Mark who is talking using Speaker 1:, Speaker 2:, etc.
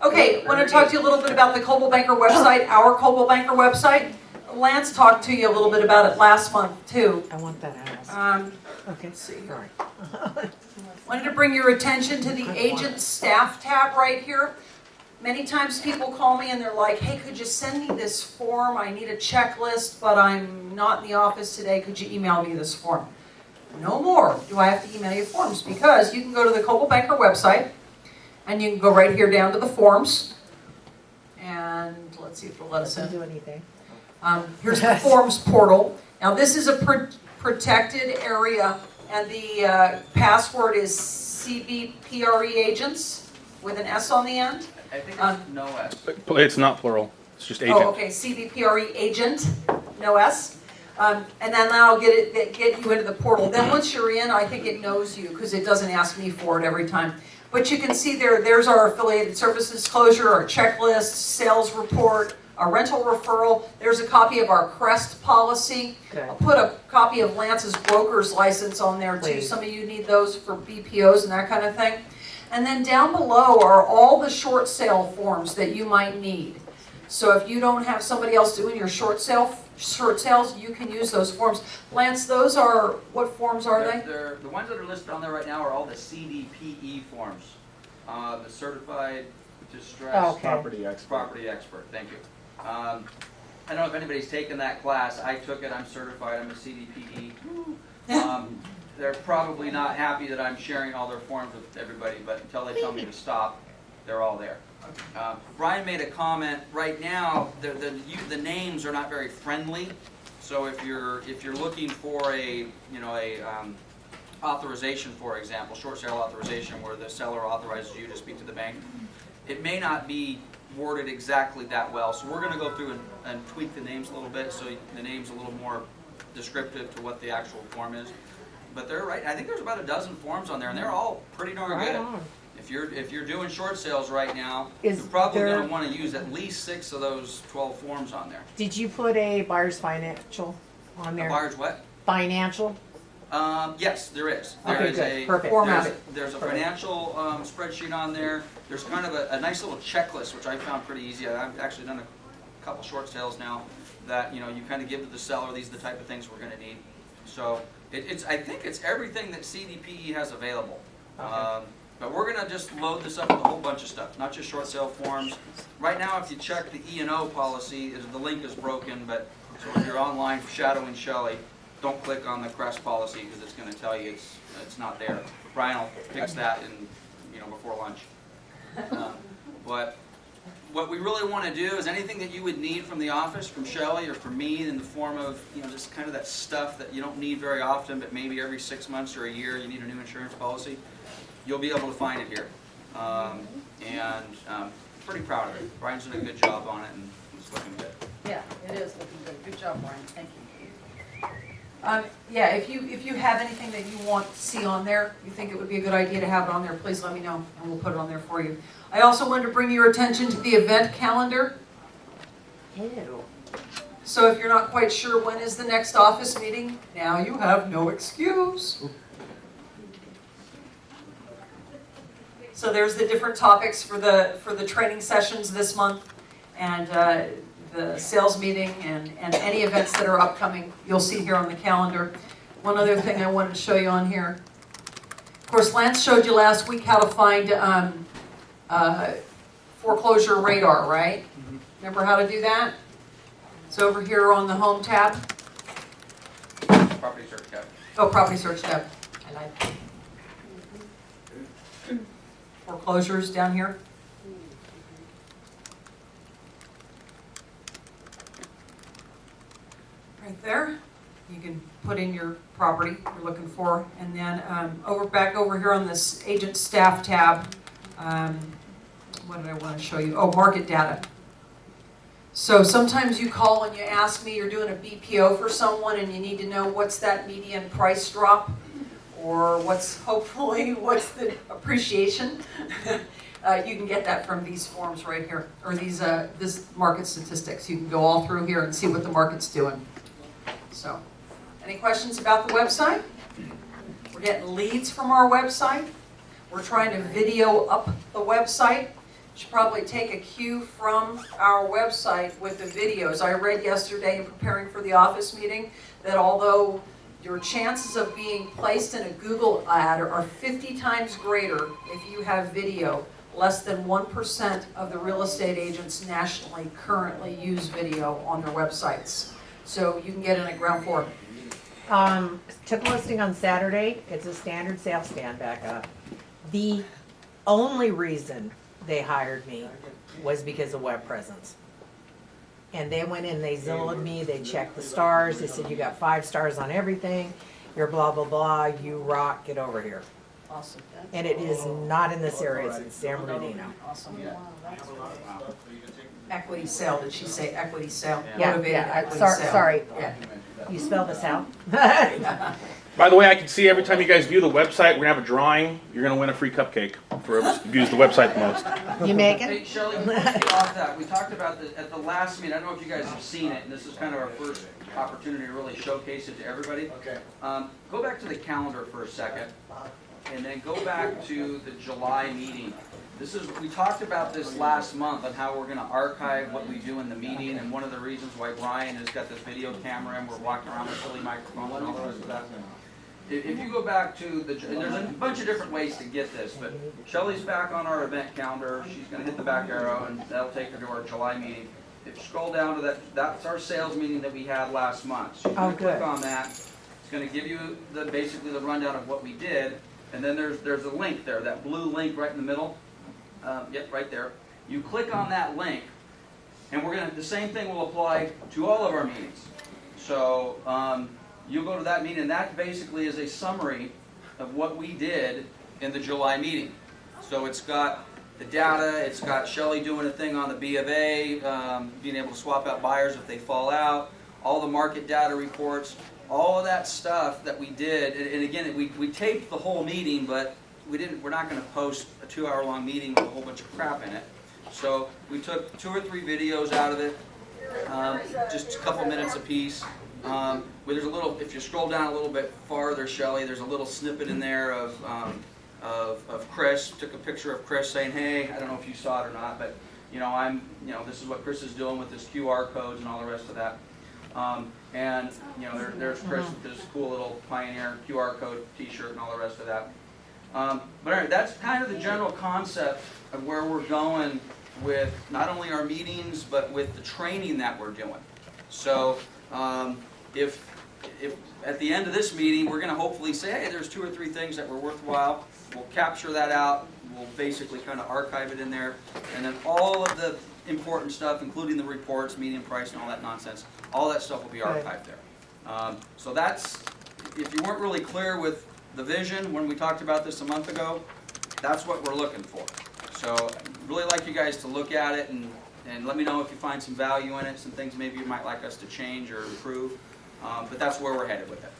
Speaker 1: Okay, I want to talk to you a little bit about the Coldwell Banker website, our Coldwell Banker website. Lance talked to you a little bit about it last month too.
Speaker 2: I want that house. Okay.
Speaker 1: Let's see.
Speaker 2: Sorry.
Speaker 1: Wanted to bring your attention to the agent staff tab right here. Many times people call me and they're like, hey, could you send me this form? I need a checklist, but I'm not in the office today. Could you email me this form? No more do I have to email you forms, because you can go to the Coldwell Banker website and you can go right here down to the forms. And let's see if it'll let us
Speaker 2: Doesn't
Speaker 1: in.
Speaker 2: do anything.
Speaker 1: Here's the forms portal. Now this is a protected area, and the password is CBPRE agents with an S on the end.
Speaker 3: I think it's no S.
Speaker 4: It's not plural. It's just agent.
Speaker 1: Oh, okay, CBPRE agent, no S. And then that'll get you into the portal. Then once you're in, I think it knows you, because it doesn't ask me for it every time. But you can see there's our affiliated services disclosure, our checklist, sales report, our rental referral. There's a copy of our CREST policy.
Speaker 2: Good.
Speaker 1: I'll put a copy of Lance's broker's license on there too.
Speaker 2: Please.
Speaker 1: Some of you need those for BPOs and that kind of thing. And then down below are all the short sale forms that you might need. So if you don't have somebody else doing your short sales, you can use those forms. Lance, those are, what forms are they?
Speaker 3: The ones that are listed on there right now are all the CDPE forms. The Certified Distressed
Speaker 2: Okay.
Speaker 4: Property expert.
Speaker 3: Property Expert, thank you. I don't know if anybody's taken that class. I took it, I'm certified, I'm a CDPE. They're probably not happy that I'm sharing all their forms with everybody, but until they tell me to stop, they're all there. Brian made a comment. Right now, the names are not very friendly. So if you're looking for a authorization, for example, short sale authorization, where the seller authorizes you to speak to the bank, it may not be worded exactly that well. So we're going to go through and tweak the names a little bit, so the name's a little more descriptive to what the actual form is. But they're right. I think there's about a dozen forms on there, and they're all pretty darn
Speaker 2: Right
Speaker 3: good.
Speaker 2: on.
Speaker 3: If you're doing short sales right now,
Speaker 2: Is
Speaker 3: you're probably
Speaker 2: there-
Speaker 3: going to want to use at least 6 of those 12 forms on there.
Speaker 2: Did you put a buyer's financial on
Speaker 3: The
Speaker 2: there?
Speaker 3: buyer's what?
Speaker 2: Financial?
Speaker 3: Yes, there is. There
Speaker 2: Okay,
Speaker 3: is
Speaker 2: good. Perfect.
Speaker 3: There's a
Speaker 2: Perfect.
Speaker 3: financial spreadsheet on there. There's kind of a nice little checklist, which I found pretty easy. I've actually done a couple short sales now that you kind of give to the seller. These are the type of things we're going to need. So I think it's everything that CDPE has available.
Speaker 2: Okay.
Speaker 3: But we're going to just load this up with a whole bunch of stuff, not just short sale forms. Right now, if you check the E&O policy, the link is broken, but so if you're online shadowing Shelley, don't click on the CREST policy, because it's going to tell you it's not there. Brian will fix that before lunch. But what we really want to do is anything that you would need from the office, from Shelley or from me, in the form of just kind of that stuff that you don't need very often, but maybe every 6 months or a year you need a new insurance policy, you'll be able to find it here. Pretty proud of it. Brian's done a good job on it, and it's looking good.
Speaker 1: Yeah, it is looking good. Good job, Brian. Thank you. Yeah, if you have anything that you want to see on there, you think it would be a good idea to have it on there, please let me know, and we'll put it on there for you. I also wanted to bring your attention to the event calendar.
Speaker 2: Ew.
Speaker 1: So if you're not quite sure when is the next office meeting, now you have no excuse. So there's the different topics for the training sessions this month, and the sales meeting, and any events that are upcoming, you'll see here on the calendar. One other thing I wanted to show you on here. Of course, Lance showed you last week how to find foreclosure radar, right? Remember how to do that? It's over here on the home tab.
Speaker 3: Property search tab.
Speaker 1: Oh, property search tab. I lied. Foreclosures down here. Right there. You can put in your property you're looking for, and then back over here on this agent staff tab. What did I want to show you? Oh, market data. So sometimes you call and you ask me, you're doing a BPO for someone and you need to know what's that median price drop, or what's the appreciation. You can get that from these forms right here, or this market statistics. You can go all through here and see what the market's doing. So, any questions about the website? We're getting leads from our website. We're trying to video up the website. should probably take a cue from our website with the videos. I read yesterday in preparing for the office meeting that although your chances of being placed in a Google ad are 50 times greater if you have video, less than 1% of the real estate agents nationally currently use video on their websites. So you can get in at ground floor.
Speaker 2: Took a listing on Saturday. It's a standard sales stand back up. The only reason they hired me was because of web presence. And they went in, they Zillowed me, they checked the stars, they said, you got 5 stars on everything, you're blah, blah, blah, you rock, get over here.
Speaker 1: Awesome.
Speaker 2: And it is not in this area, it's in San Bernardino.
Speaker 1: Awesome. Equity sale, did she say equity sale?
Speaker 2: Yeah,
Speaker 1: Motivated
Speaker 2: yeah,
Speaker 1: equity sale.
Speaker 2: sorry,
Speaker 1: Yeah.
Speaker 2: you spelled this out?
Speaker 4: By the way, I can see every time you guys view the website, we're gonna have a drawing. You're gonna win a free cupcake for whoever views the website the most.
Speaker 2: You making?
Speaker 3: Hey, Shelley, before we get off that, we talked about this at the last meeting. I don't know if you guys have seen it, and this is kind of our first opportunity to really showcase it to everybody.
Speaker 5: Okay.
Speaker 3: Go back to the calendar for a second, and then go back to the July meeting. We talked about this last month on how we're gonna archive what we do in the meeting, and one of the reasons why Brian has got this video camera and we're walking around with silly microphones and all the rest of that. If you go back to and there's a bunch of different ways to get this, but Shelley's back on our event calendar. She's gonna hit the back arrow, and that'll take her to our July meeting. If you scroll down to that's our sales meeting that we had last month. So you're gonna click on that. It's gonna give you basically the rundown of what we did, and then there's a link there, that blue link right in the middle. Yep, right there. You click on that link, and the same thing will apply to all of our meetings. So you'll go to that meeting, and that basically is a summary of what we did in the July meeting. So it's got the data, it's got Shelley doing a thing on the B of A, being able to swap out buyers if they fall out, all the market data reports, all of that stuff that we did. And again, we taped the whole meeting, but we're not going to post a 2-hour-long meeting with a whole bunch of crap in it. So we took 2 or 3 videos out of it, just a couple minutes apiece. Where there's a little, if you scroll down a little bit farther, Shelley, there's a little snippet in there of Chris. Took a picture of Chris saying, "Hey, I don't know if you saw it or not, but this is what Chris is doing with his QR codes and all the rest of that." And there's Chris with his cool little Pioneer QR code T-shirt and all the rest of that. But anyway, that's kind of the general concept of where we're going with not only our meetings, but with the training that we're doing. So if at the end of this meeting, we're going to hopefully say, hey, there's 2 or 3 things that were worthwhile, we'll capture that out, we'll basically kind of archive it in there, and then all of the important stuff, including the reports, median price, and all that nonsense, all that stuff will be archived there. So that's, if you weren't really clear with the vision when we talked about this a month ago, that's what we're looking for. So I'd really like you guys to look at it and let me know if you find some value in it, some things maybe you might like us to change or improve. But that's where we're headed with it.